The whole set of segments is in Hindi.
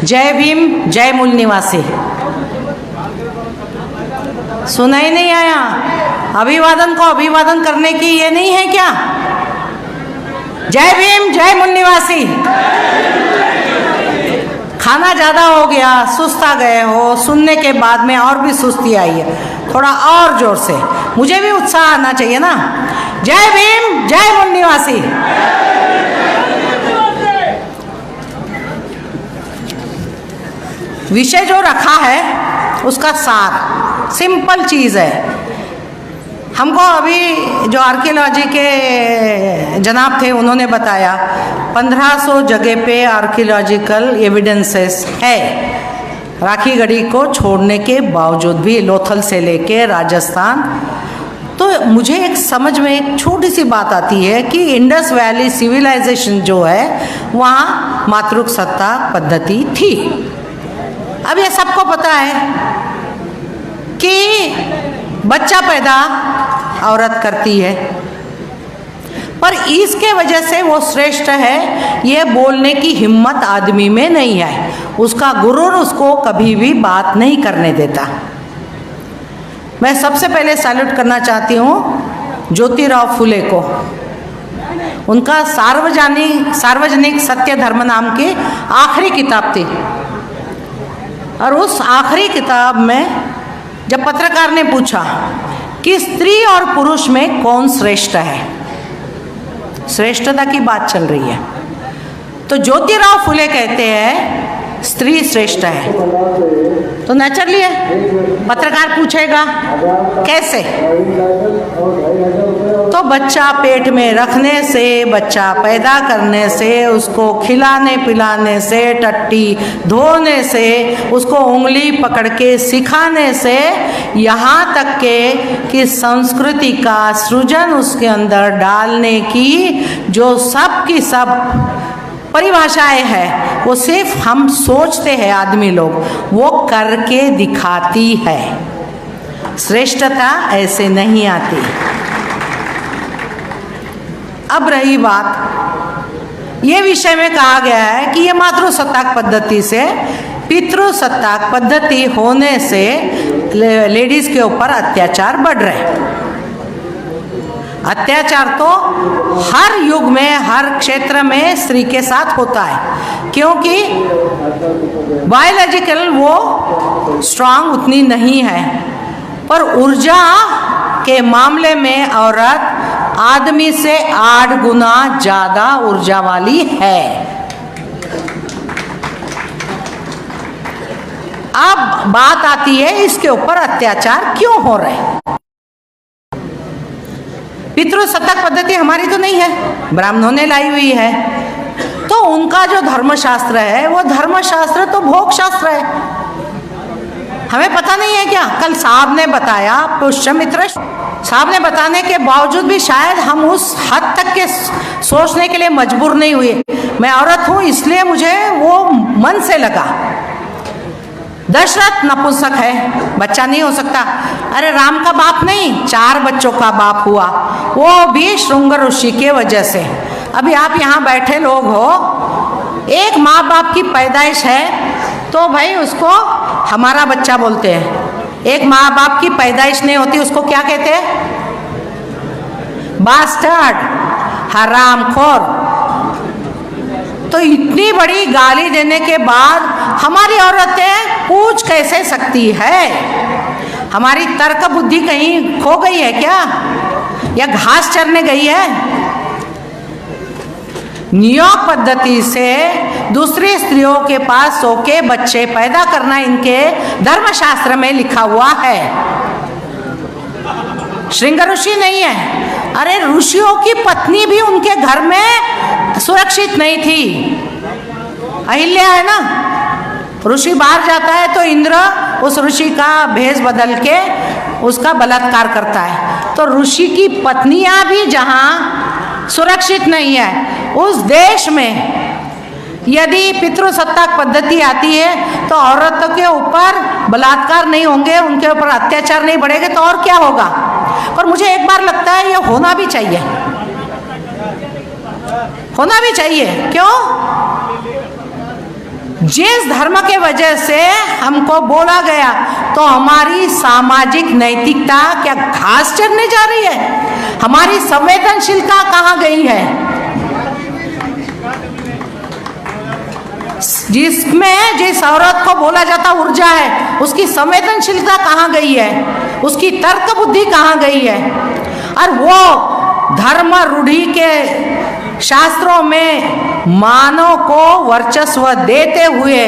जय भीम, जय मूल निवासी। सुना ही नहीं आया? अभिवादन को अभिवादन करने की ये नहीं है क्या? जय भीम, जय मूल निवासी। खाना ज़्यादा हो गया, सुस्त आ गए हो, सुनने के बाद में और भी सुस्ती आई है, थोड़ा और जोर से, मुझे भी उत्साह आना चाहिए ना। जय भीम, जय मूल निवासी। विषय जो रखा है उसका सार सिंपल चीज़ है। हमको अभी जो आर्कियोलॉजी के जनाब थे उन्होंने बताया 1500 जगह पे आर्कियोलॉजिकल एविडेंसेस है, राखी गढ़ी को छोड़ने के बावजूद भी, लोथल से लेके राजस्थान। तो मुझे एक समझ में एक छोटी सी बात आती है कि इंडस वैली सिविलाइजेशन जो है वहाँ मातृक सत्ता पद्धति थी। अब ये सबको पता है कि बच्चा पैदा औरत करती है, पर इसके वजह से वो श्रेष्ठ है ये बोलने की हिम्मत आदमी में नहीं है। उसका गुरूर उसको कभी भी बात नहीं करने देता। मैं सबसे पहले सैल्यूट करना चाहती हूँ ज्योतिराव फुले को। उनका सार्वजनिक सत्य धर्म नाम की आखिरी किताब थी, और उस आखिरी किताब में जब पत्रकार ने पूछा कि स्त्री और पुरुष में कौन श्रेष्ठ है, श्रेष्ठता की बात चल रही है, तो ज्योतिराव फुले कहते हैं स्त्री श्रेष्ठ है। तो नेचुरली है, पत्रकार पूछेगा कैसे? तो बच्चा पेट में रखने से, बच्चा पैदा करने से, उसको खिलाने पिलाने से, टट्टी धोने से, उसको उंगली पकड़ के सिखाने से, यहाँ तक के कि संस्कृति का सृजन उसके अंदर डालने की जो सब की सब परिभाषाएं है, वो सिर्फ हम सोचते हैं आदमी लोग, वो करके दिखाती है। श्रेष्ठता ऐसे नहीं आती। अब रही बात, ये विषय में कहा गया है कि ये मातृसत्ताक पद्धति से पितृसत्ताक पद्धति होने से लेडीज के ऊपर अत्याचार बढ़ रहे हैं। अत्याचार तो हर युग में, हर क्षेत्र में स्त्री के साथ होता है, क्योंकि बायोलॉजिकल वो स्ट्रांग उतनी नहीं है, पर ऊर्जा के मामले में औरत आदमी से 8 गुना ज़्यादा ऊर्जा वाली है। अब बात आती है इसके ऊपर अत्याचार क्यों हो रहे हैं। पितृसत्ताक पद्धति हमारी तो नहीं है, ब्राह्मणों ने लाई हुई है। तो उनका जो धर्मशास्त्र है वो धर्मशास्त्र तो भोग शास्त्र है। हमें पता नहीं है क्या? कल साहब ने बताया, पुष्यमित्र साहब ने बताने के बावजूद भी शायद हम उस हद तक के सोचने के लिए मजबूर नहीं हुए। मैं औरत हूँ इसलिए मुझे वो मन से लगा। दशरथ नपुंसक है, बच्चा नहीं हो सकता। अरे राम का बाप नहीं, 4 बच्चों का बाप हुआ, वो भी श्रृंग ऋषि के वजह से। अभी आप यहाँ बैठे लोग हो, एक माँ बाप की पैदाइश है तो भाई उसको हमारा बच्चा बोलते हैं। एक माँ बाप की पैदाइश नहीं होती उसको क्या कहते हैं? बास्टर्ड, हरामखोर। तो इतनी बड़ी गाली देने के बाद हमारी औरतें पूछ कैसे सकती है? हमारी तर्क बुद्धि कहीं खो गई है क्या, या घास चरने गई है? नियोग पद्धति से दूसरी स्त्रियों के पास सो के बच्चे पैदा करना इनके धर्मशास्त्र में लिखा हुआ है। श्रृंग ऋषि नहीं है। अरे ऋषियों की पत्नी भी उनके घर में सुरक्षित नहीं थी। अहिल्या है ना, ऋषि बाहर जाता है तो इंद्र उस ऋषि का भेष बदल के उसका बलात्कार करता है। तो ऋषि की पत्नियां भी जहां सुरक्षित नहीं है, उस देश में यदि पितृसत्ताक पद्धति आती है तो औरतों के ऊपर बलात्कार नहीं होंगे, उनके ऊपर अत्याचार नहीं बढ़ेंगे, तो और क्या होगा? पर मुझे एक बार लगता है ये होना भी चाहिए, होना भी चाहिए। क्यों? जिस धर्म के वजह से हमको बोला गया, तो हमारी सामाजिक नैतिकता क्या घास चरने जा रही है? हमारी संवेदनशीलता कहाँ गई है? जिसमें जिस औरत को बोला जाता ऊर्जा है, उसकी संवेदनशीलता कहाँ गई है? उसकी तर्क बुद्धि कहाँ गई है? और वो धर्म रूढ़ि के शास्त्रों में मानव को वर्चस्व देते हुए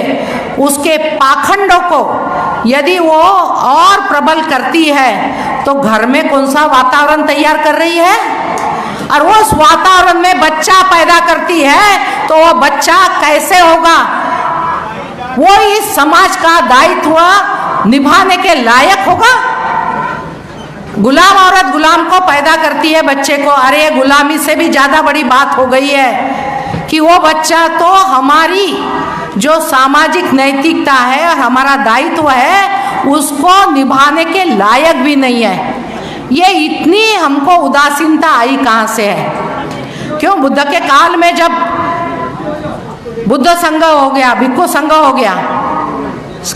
उसके पाखंडों को यदि वो और प्रबल करती है, तो घर में कौन सा वातावरण तैयार कर रही है? और वो उस वातावरण में बच्चा पैदा करती है, तो वो बच्चा कैसे होगा? वो इस समाज का दायित्व निभाने के लायक होगा? गुलाम औरत गुलाम को पैदा करती है बच्चे को, अरे गुलामी से भी ज्यादा बड़ी बात हो गई है कि वो बच्चा तो हमारी जो सामाजिक नैतिकता है और हमारा दायित्व है उसको निभाने के लायक भी नहीं है। ये इतनी हमको उदासीनता आई कहाँ से है? क्यों? बुद्ध के काल में जब बुद्ध संघ हो गया, भिक्खु संघ हो गया,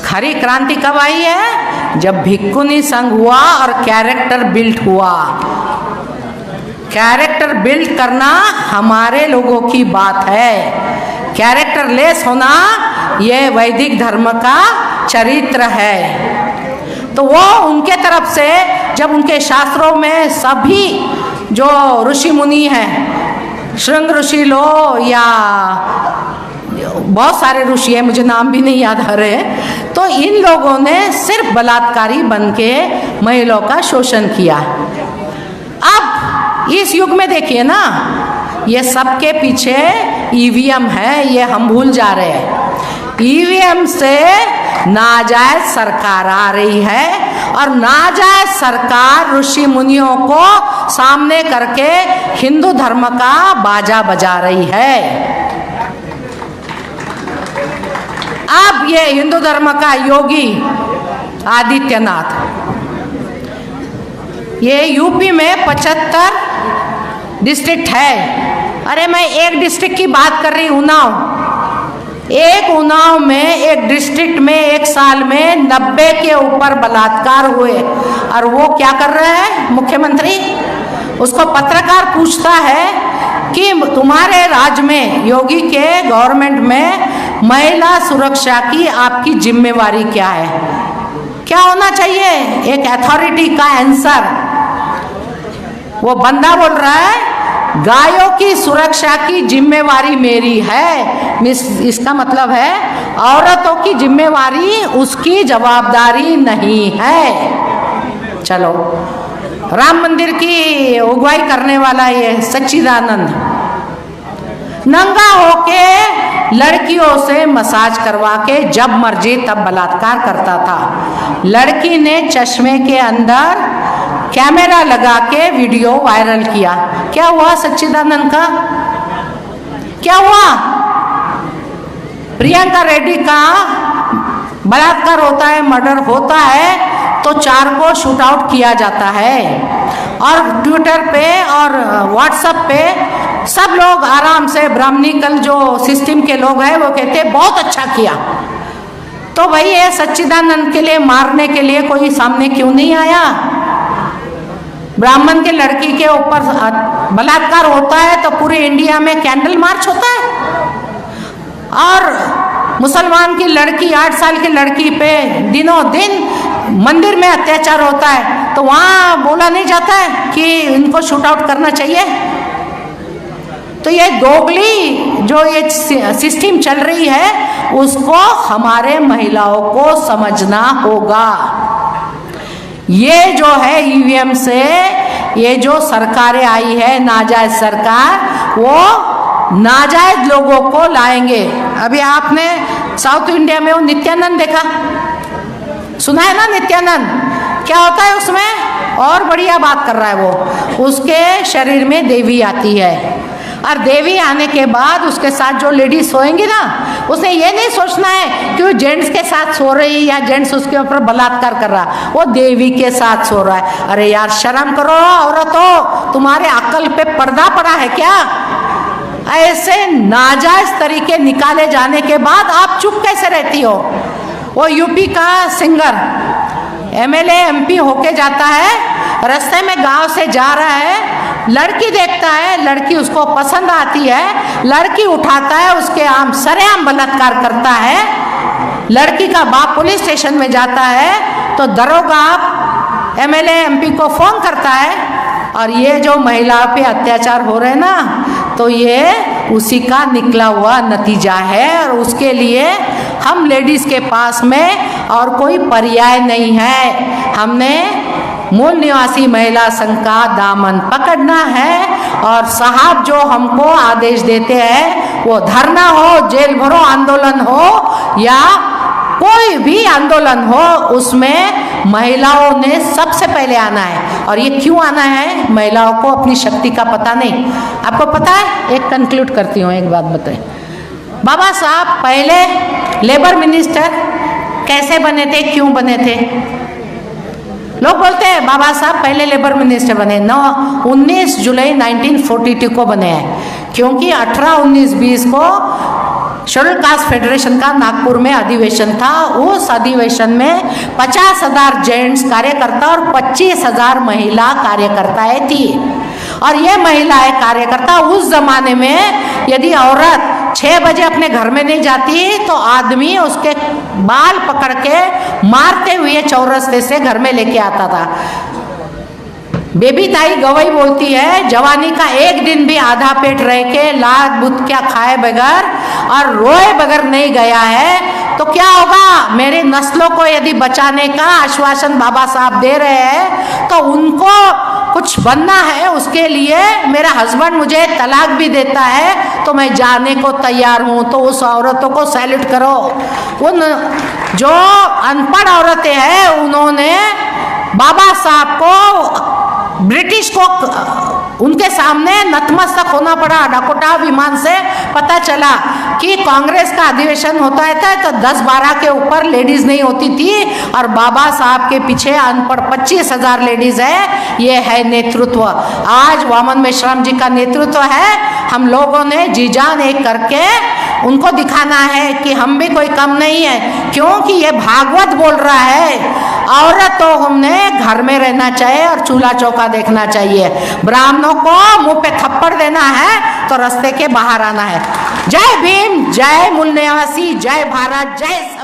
हरी क्रांति कब आई है? जब भिक्खुनी संघ हुआ और कैरेक्टर बिल्ट हुआ। कैरेक्टर बिल्ट करना हमारे लोगों की बात है। कैरेक्टर लेस होना ये वैदिक धर्म का चरित्र है। तो वो उनके तरफ से जब उनके शास्त्रों में सभी जो ऋषि मुनि हैं, श्रृंग ऋषि लो या बहुत सारे ऋषि हैं, मुझे नाम भी नहीं याद आ रहे, तो इन लोगों ने सिर्फ बलात्कारी बन के महिलाओं का शोषण किया। अब इस युग में देखिए ना, ये सबके पीछे ईवीएम है, ये हम भूल जा रहे हैं। ईवीएम से नाजायज सरकार आ रही है और नाजायज सरकार ऋषि मुनियों को सामने करके हिंदू धर्म का बाजा बजा रही है। अब ये हिंदू धर्म का योगी आदित्यनाथ, ये यूपी में 75 डिस्ट्रिक्ट है। अरे मैं एक डिस्ट्रिक्ट की बात कर रही, उन्नाव। एक उन्नाव में एक डिस्ट्रिक्ट में एक साल में 90 के ऊपर बलात्कार हुए। और वो क्या कर रहा है मुख्यमंत्री? उसको पत्रकार पूछता है कि तुम्हारे राज्य में, योगी के गवर्नमेंट में महिला सुरक्षा की आपकी जिम्मेवारी क्या है? क्या होना चाहिए? एक अथॉरिटी का आंसर। वो बंदा बोल रहा है गायों की सुरक्षा की जिम्मेवारी मेरी है। इसका मतलब है औरतों की जिम्मेवारी उसकी जवाबदारी नहीं है। चलो, राम मंदिर की अगुवाई करने वाला ये सच्चिदानंद नंगा होके लड़कियों से मसाज करवा के जब मर्जी तब बलात्कार करता था। लड़की ने चश्मे के अंदर कैमरा लगा के वीडियो वायरल किया। क्या हुआ सच्चिदानंद का? क्या हुआ? प्रियंका रेड्डी का बलात्कार होता है, मर्डर होता है, तो 4 को शूट आउट किया जाता है। और ट्विटर पे और व्हाट्सएप पे सब लोग आराम से, ब्राह्मणिकल जो सिस्टम के लोग हैं वो कहते हैं बहुत अच्छा किया। तो भाई ये सच्चिदानंद के लिए मारने के लिए कोई सामने क्यों नहीं आया? ब्राह्मण के लड़की के ऊपर बलात्कार होता है तो पूरे इंडिया में कैंडल मार्च होता है, और मुसलमान की लड़की, 8 साल की लड़की पे दिनों दिन मंदिर में अत्याचार होता है, तो वहाँ बोला नहीं जाता है कि इनको शूट आउट करना चाहिए। तो ये दोगली जो ये सिस्टम चल रही है उसको हमारे महिलाओं को समझना होगा। ये जो है ईवीएम से ये जो सरकारें आई है, नाजायज सरकार, वो नाजायज लोगों को लाएंगे। अभी आपने साउथ इंडिया में वो नित्यानंद देखा, सुना है ना? नित्यानंद क्या होता है उसमें? और बढ़िया बात कर रहा है वो। उसके शरीर में देवी आती है और देवी आने के बाद उसके साथ जो लेडीज सोएंगी ना, उसने ये नहीं सोचना है कि वो जेंट्स के साथ सो रही या जेंट्स उसके ऊपर बलात्कार कर रहा, वो देवी के साथ सो रहा है। अरे यार शर्म करो औरतों, तुम्हारे अक्ल पे पर्दा पड़ा है क्या? ऐसे नाजायज तरीके निकाले जाने के बाद आप चुप कैसे रहती हो? वो यूपी का सिंगर एमएलए एमपी होके जाता है, रास्ते में गांव से जा रहा है, लड़की देखता है, लड़की उसको पसंद आती है, लड़की उठाता है, उसके सरेआम बलात्कार करता है। लड़की का बाप पुलिस स्टेशन में जाता है तो दरोगा एमएलए एमपी को फोन करता है, और ये जो महिलाओं पे अत्याचार हो रहे हैं ना, तो ये उसी का निकला हुआ नतीजा है। और उसके लिए हम लेडीज के पास में और कोई पर्याय नहीं है। हमने मूल निवासी महिला संघ का दामन पकड़ना है, और साहब जो हमको आदेश देते हैं, वो धरना हो, जेल भरो आंदोलन हो या कोई भी आंदोलन हो, उसमें महिलाओं ने सबसे पहले आना है। और ये क्यों आना है? महिलाओं को अपनी शक्ति का पता नहीं। आपको पता है? एक कंक्लूड करती हूँ, एक बात बताएं। बाबा साहब पहले लेबर मिनिस्टर कैसे बने थे, क्यों बने थे? लोग बोलते हैं बाबा साहब पहले लेबर मिनिस्टर बने। 19 जुलाई 1942 को बने हैं, क्योंकि 18, 19, 20 को शेड्यूल कास्ट फेडरेशन का नागपुर में अधिवेशन था। उस अधिवेशन में 50,000 जेंट्स कार्यकर्ता और 25,000 महिला कार्यकर्ताएं थी। और ये महिलाएं कार्यकर्ता उस जमाने में यदि औरत 6 बजे अपने घर में नहीं जाती तो आदमी उसके बाल पकड़ के मारते हुए चौरस्ते से घर में लेके आता था। बेबी ताई गवई बोलती है, जवानी का एक दिन भी आधा पेट रह के लात बुत क्या खाए बगैर और रोए बगैर नहीं गया है तो क्या होगा? मेरी नस्लों को यदि बचाने का आश्वासन बाबा साहब दे रहे हैं तो उनको कुछ बनना है। उसके लिए मेरा हस्बैंड मुझे तलाक भी देता है तो मैं जाने को तैयार हूँ। तो उस औरतों को सैल्यूट करो। उन जो अनपढ़ औरतें हैं, उन्होंने बाबा साहब को, ब्रिटिश को उनके सामने नतमस्तक होना पड़ा। डाकोटा विमान से पता चला कि कांग्रेस का अधिवेशन होता है तो 10-12 के ऊपर लेडीज नहीं होती थी, और बाबा साहब के पीछे अनपढ़ 25,000 लेडीज है। ये है नेतृत्व। आज वामन मेश्राम जी का नेतृत्व है। हम लोगों ने जी जान एक करके उनको दिखाना है कि हम भी कोई कम नहीं है, क्योंकि ये भागवत बोल रहा है औरतों हमने घर में रहना चाहिए और चूल्हा चौका देखना चाहिए। ब्राह्मणों को मुंह पे थप्पड़ देना है तो रास्ते के बाहर आना है। जय भीम, जय मूल निवासी, जय भारत, जय